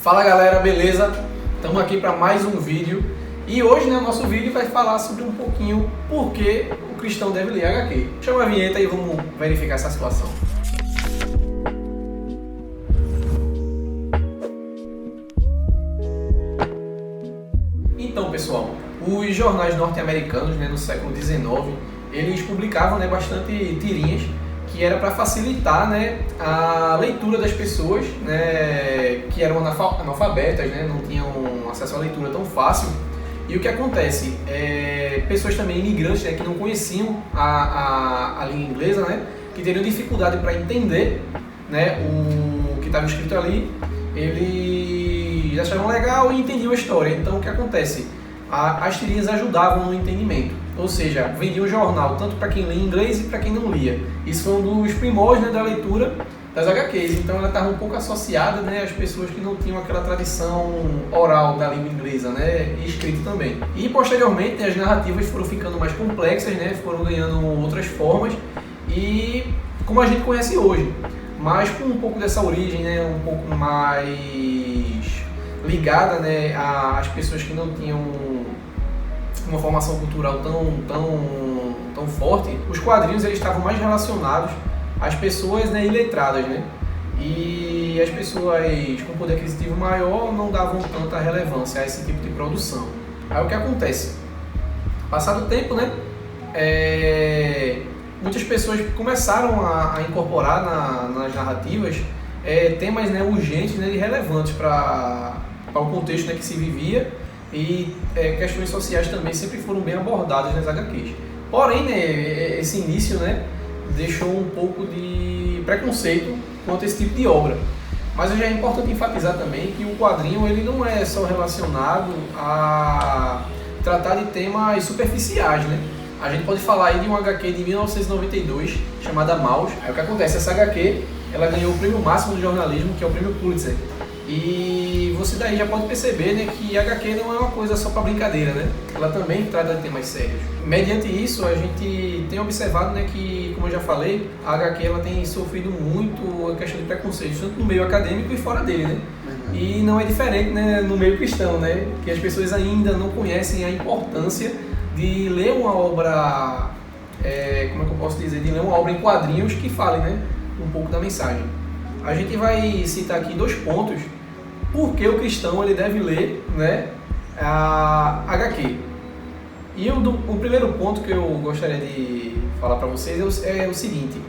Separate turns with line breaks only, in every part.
Fala galera, beleza? Estamos aqui para mais um vídeo e hoje o nosso vídeo vai falar sobre um pouquinho por que o cristão deve ler HQ. Chama a vinheta e vamos verificar essa situação. Então pessoal, os jornais norte-americanos no século XIX, eles publicavam bastante tirinhas que era para facilitar a leitura das pessoas que eram analfabetas, não tinham acesso à leitura tão fácil. E o que acontece? Pessoas também imigrantes que não conheciam a língua inglesa, que teriam dificuldade para entender o que estava escrito ali, eles achavam legal e entendiam a história. Então o que acontece? As tirinhas ajudavam no entendimento, ou seja, vendiam o jornal tanto para quem lia inglês e para quem não lia. Isso foi um dos primórdios da leitura das HQs, então ela estava um pouco associada às pessoas que não tinham aquela tradição oral da língua inglesa, e escrita também. E posteriormente as narrativas foram ficando mais complexas, foram ganhando outras formas e como a gente conhece hoje, mas com um pouco dessa origem, um pouco mais ligada às pessoas que não tinham uma formação cultural tão forte. Os quadrinhos eles estavam mais relacionados às pessoas iletradas, e as pessoas com poder aquisitivo maior não davam tanta relevância a esse tipo de produção. Aí o que acontece? Passado o tempo, muitas pessoas começaram a incorporar nas narrativas temas urgentes e relevantes para o contexto que se vivia, e questões sociais também sempre foram bem abordadas nas HQs. Porém, esse início deixou um pouco de preconceito quanto a esse tipo de obra. Mas já é importante enfatizar também que o quadrinho ele não é só relacionado a tratar de temas superficiais. A gente pode falar aí de uma HQ de 1992 chamada Maus. Aí o que acontece? Essa HQ ela ganhou o prêmio máximo do jornalismo, que é o prêmio Pulitzer. E você daí já pode perceber que a HQ não é uma coisa só para brincadeira, ela também trata de temas sérios. Mediante isso, a gente tem observado que, como eu já falei, a HQ ela tem sofrido muito a questão de preconceito, tanto no meio acadêmico e fora dele, E não é diferente no meio cristão, que as pessoas ainda não conhecem a importância de ler uma obra, como é que eu posso dizer, de ler uma obra em quadrinhos que fale um pouco da mensagem. A gente vai citar aqui 2 pontos por que o cristão ele deve ler a HQ. E o primeiro ponto que eu gostaria de falar para vocês é o seguinte: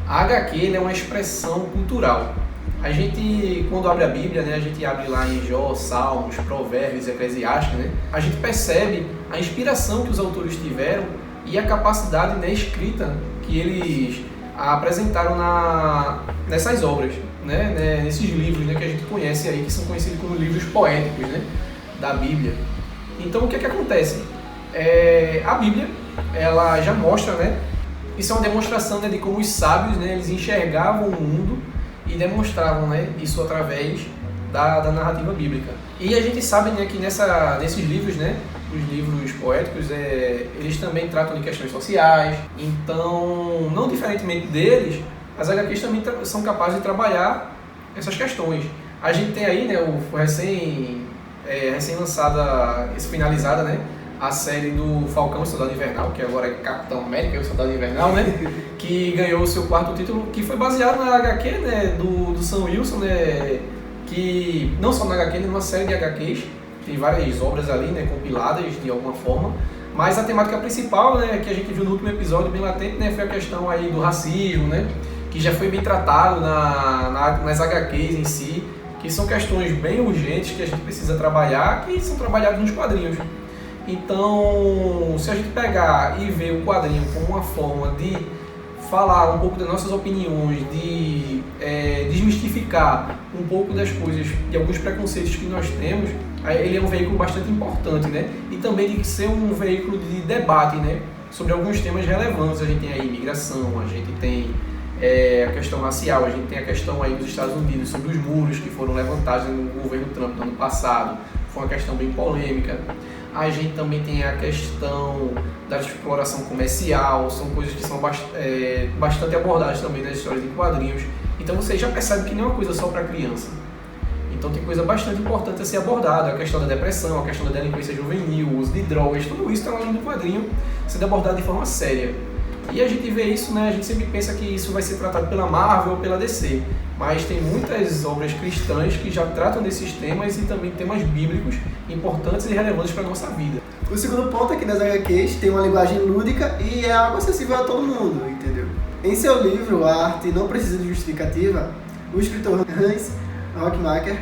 a HQ é uma expressão cultural. A gente, quando abre a Bíblia, a gente abre lá em Jó, Salmos, Provérbios, Eclesiastes, a gente percebe a inspiração que os autores tiveram e a capacidade escrita que eles apresentaram nessas obras, nesses livros que a gente conhece aí, que são conhecidos como livros poéticos da Bíblia. Então o que acontece? A Bíblia ela já mostra, isso é uma demonstração de como os sábios eles enxergavam o mundo e demonstravam isso através da narrativa bíblica. E a gente sabe que nesses livros, os livros poéticos, eles também tratam de questões sociais. Então, não diferentemente deles, as HQs também são capazes de trabalhar essas questões. A gente tem aí o recém-lançada, finalizada, a série do Falcão e Soldado Invernal, que agora é Capitão América e o Soldado Invernal, que ganhou o seu 4º título, que foi baseado na HQ do Sam Wilson, que não só na HQ, numa série de HQs, tem várias obras ali, compiladas de alguma forma, mas a temática principal, que a gente viu no último episódio, bem latente, foi a questão aí do racismo, que já foi bem tratado nas HQs em si, que são questões bem urgentes que a gente precisa trabalhar, que são trabalhadas nos quadrinhos. Então, se a gente pegar e ver o quadrinho como uma forma de falar um pouco das nossas opiniões, de desmistificar um pouco das coisas, de alguns preconceitos que nós temos, ele é um veículo bastante importante, e também de ser um veículo de debate, sobre alguns temas relevantes. A gente tem aí imigração, a gente tem a questão racial, a gente tem a questão aí dos Estados Unidos sobre os muros que foram levantados no governo Trump no ano passado, foi uma questão bem polêmica. A gente também tem a questão da exploração comercial, são coisas que são bastante abordadas também nas histórias de quadrinhos. Então você já percebe que não é uma coisa só para criança. Então tem coisa bastante importante a ser abordada, a questão da depressão, a questão da delinquência juvenil, o uso de drogas, tudo isso está lá no quadrinho sendo abordado de forma séria. E a gente vê isso, né? A gente sempre pensa que isso vai ser tratado pela Marvel ou pela DC, mas tem muitas obras cristãs que já tratam desses temas e também temas bíblicos importantes e relevantes para a nossa vida.
O segundo ponto é que nas HQs tem uma linguagem lúdica e é algo acessível a todo mundo, entendeu? Em seu livro, A Arte Não Precisa de Justificativa, o escritor Hans Rockmacher,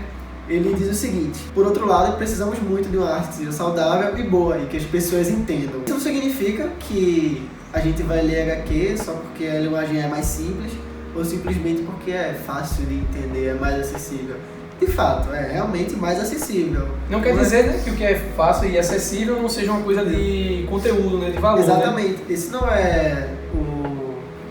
ele diz o seguinte: por outro lado, precisamos muito de uma arte que seja saudável e boa e que as pessoas entendam. Isso não significa que a gente vai ler HQ só porque a linguagem é mais simples ou simplesmente porque é fácil de entender, é mais acessível. De fato, é realmente mais acessível.
Não quer dizer, né, que o que é fácil e acessível não seja uma coisa de conteúdo, né, de valor.
Exatamente.
Né?
Esse não é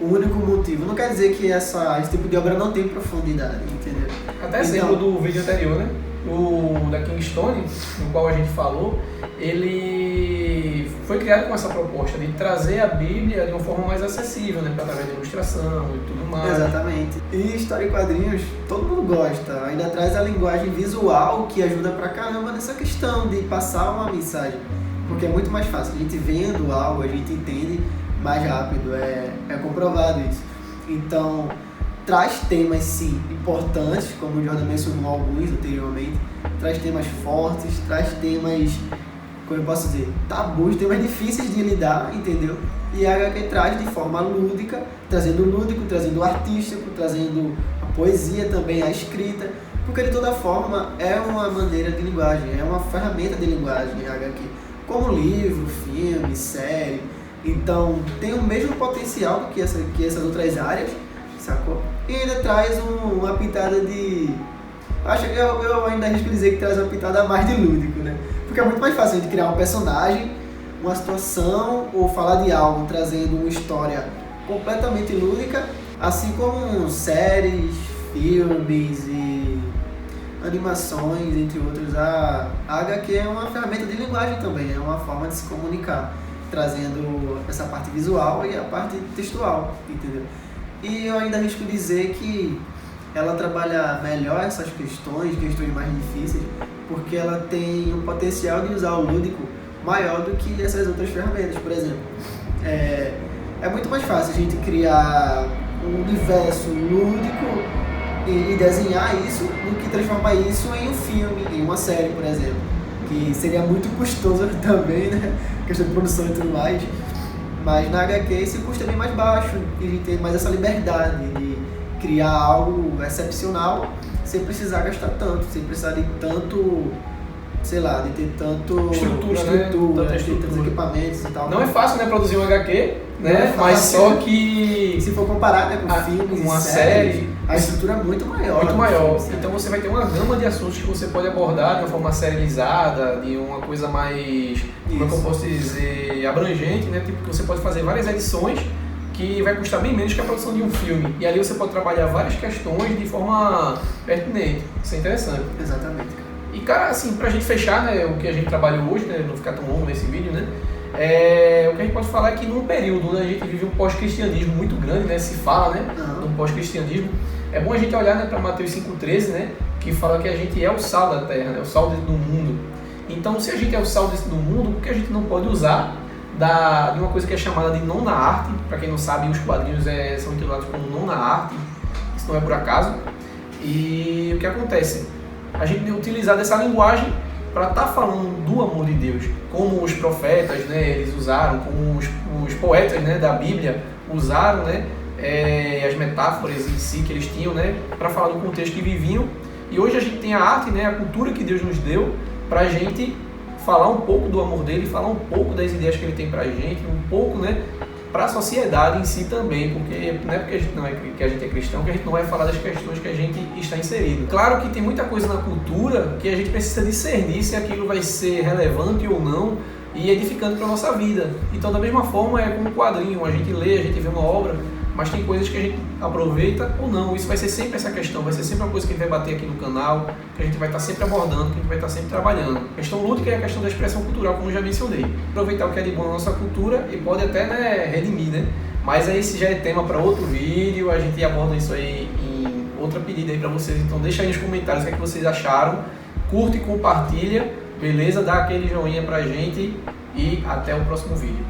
o único motivo. Não quer dizer que esse tipo de obra não tem profundidade, entendeu?
Até exemplo do vídeo anterior, né? O da Kingstone, no qual a gente falou, ele foi criado com essa proposta de trazer a Bíblia de uma forma mais acessível, né? Através de ilustração e tudo mais.
Exatamente. E história e quadrinhos, todo mundo gosta. Ainda traz a linguagem visual que ajuda pra caramba nessa questão de passar uma mensagem. Porque é muito mais fácil. A gente vendo algo, a gente entende mais rápido. É comprovado isso. Então, traz temas, sim, importantes, como o Jordan mencionou alguns anteriormente, traz temas fortes, traz temas, como eu posso dizer, tabus, temas difíceis de lidar, entendeu? E a HQ traz de forma lúdica, trazendo o lúdico, trazendo o artístico, trazendo a poesia também, a escrita, porque de toda forma é uma maneira de linguagem, é uma ferramenta de linguagem a HQ, como livro, filme, série. Então tem o mesmo potencial que essas outras áreas, sacou? E ainda traz uma pitada de... Acho que eu ainda arrisco dizer que traz uma pitada a mais de lúdico, né? Porque é muito mais fácil a gente criar um personagem, uma situação, ou falar de algo trazendo uma história completamente lúdica, assim como séries, filmes e animações, entre outros. A HQ é uma ferramenta de linguagem também, é uma forma de se comunicar, trazendo essa parte visual e a parte textual, entendeu? E eu ainda arrisco dizer que ela trabalha melhor essas questões mais difíceis, porque ela tem um potencial de usar o lúdico maior do que essas outras ferramentas. Por exemplo, é muito mais fácil a gente criar um universo lúdico e desenhar isso do que transformar isso em um filme, em uma série, por exemplo, que seria muito custoso também, né? Questão de produção e tudo mais. Mas na HQ esse custo é bem mais baixo e a gente tem mais essa liberdade de criar algo excepcional sem precisar gastar tanto, sem precisar de tanto, sei lá, de ter tanto
estrutura, né?
Tantos equipamentos e tal.
Não é fácil, né, produzir um HQ, né?
É fácil,
mas só que
se for comparar, né, com filmes,
uma
série, a estrutura é muito maior.
Muito maior. Então você vai ter uma gama de assuntos que você pode abordar de uma forma serializada, de uma coisa mais, como é que eu posso dizer, abrangente, né? Tipo, que você pode fazer várias edições que vai custar bem menos que a produção de um filme. E ali você pode trabalhar várias questões de forma pertinente. Isso é interessante.
Exatamente.
E, cara, assim, pra gente fechar, né, o que a gente trabalha hoje, né, não ficar tão longo nesse vídeo, né, o que a gente pode falar é que num período onde a gente vive um pós-cristianismo muito grande, né, se fala, né, um pós-cristianismo, é bom a gente olhar, né, para Mateus 5,13, né, que fala que a gente é o sal da terra, né, o sal do mundo. Então, se a gente é o sal do mundo, por que a gente não pode usar de uma coisa que é chamada de nona arte? Para quem não sabe, os quadrinhos são intitulados como nona arte, isso não é por acaso. E o que acontece? A gente tem utilizado essa linguagem para estar falando do amor de Deus, como os profetas, né, eles usaram, como os poetas, né, da Bíblia usaram, né, as metáforas em si que eles tinham, né, para falar do contexto que viviam. E hoje a gente tem a arte, né, a cultura que Deus nos deu para a gente falar um pouco do amor dele, falar um pouco das ideias que ele tem para a gente, um pouco, né, para a sociedade em si também, porque não é porque a gente é cristão que a gente não vai falar das questões que a gente está inserido. Claro que tem muita coisa na cultura que a gente precisa discernir se aquilo vai ser relevante ou não e edificante para a nossa vida. Então, da mesma forma, é como um quadrinho, a gente lê, a gente vê uma obra, mas tem coisas que a gente aproveita ou não. Isso vai ser sempre essa questão, vai ser sempre uma coisa que a gente vai bater aqui no canal, que a gente vai estar sempre abordando, que a gente vai estar sempre trabalhando. A questão lúdica é a questão da expressão cultural, como eu já mencionei. Aproveitar o que é de bom na nossa cultura e pode até, né, redimir, né? Mas aí esse já é tema para outro vídeo, a gente aborda isso aí em outra pedida aí para vocês. Então deixa aí nos comentários o que é que vocês acharam. Curte e compartilha, beleza? Dá aquele joinha pra gente e até o próximo vídeo.